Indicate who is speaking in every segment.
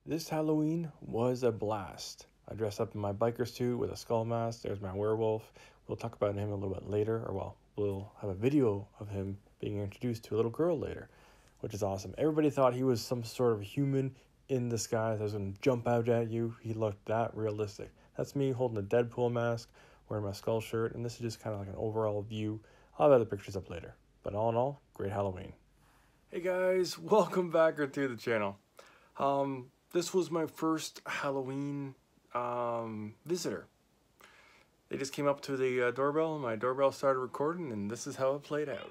Speaker 1: This Halloween was a blast. I dressed up in my biker suit with a skull mask. There's my werewolf. We'll talk about him a little bit later, or well, we'll have a video of him being introduced to a little girl later, which is awesome. Everybody thought he was some sort of human in disguise that was going to jump out at you. He looked that realistic. That's me holding a Deadpool mask, wearing my skull shirt, and this is just kind of like an overall view. I'll have other pictures up later. But all in all, great Halloween. Hey guys, welcome back to the channel. This was my first Halloween visitor. They just came up to the doorbell, and my doorbell started recording, and this is how it played out.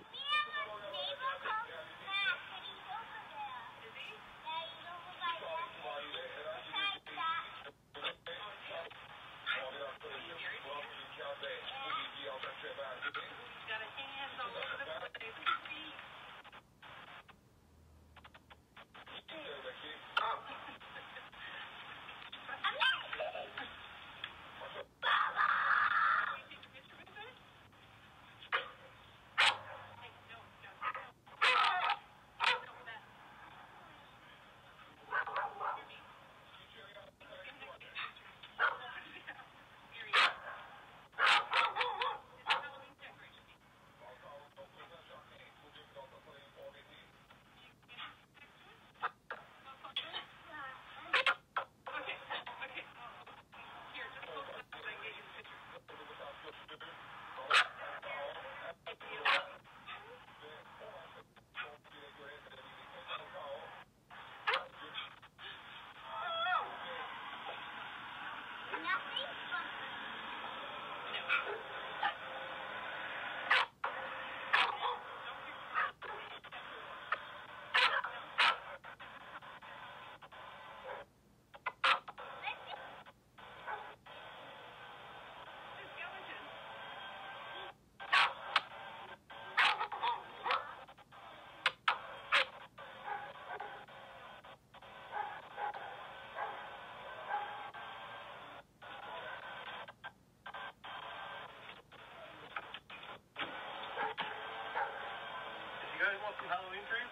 Speaker 2: You guys want some Halloween trees?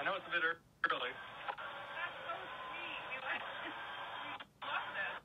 Speaker 2: I know it's a bit early. That's so sweet. We love that.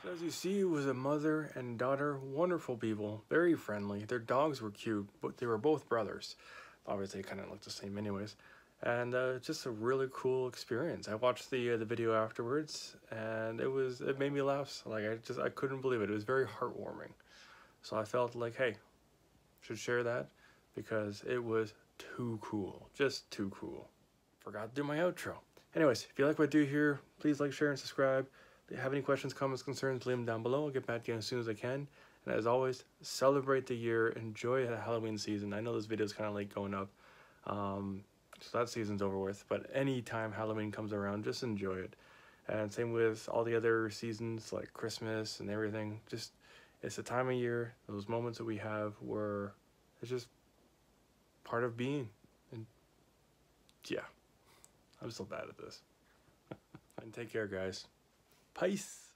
Speaker 1: So as you see, it was a mother and daughter, wonderful people, very friendly. Their dogs were cute, but they were both brothers. Obviously, they kind of looked the same anyways. and just a really cool experience. I watched the video afterwards, and it made me laugh. Like I couldn't believe it. It was very heartwarming. So I felt like, hey, should share that because it was too cool, just too cool. Forgot to do my outro. Anyways, if you like what I do here, please like, share, and subscribe. If you have any questions, comments, concerns, leave them down below. I'll get back to you as soon as I can. And as always, celebrate the year. Enjoy the Halloween season. I know this video is kind of late going up, so that season's over with. But anytime Halloween comes around, just enjoy it. And same with all the other seasons like Christmas and everything. Just, it's the time of year, those moments that we have where it's just part of being. And yeah, I'm so bad at this. And take care, guys. Peace.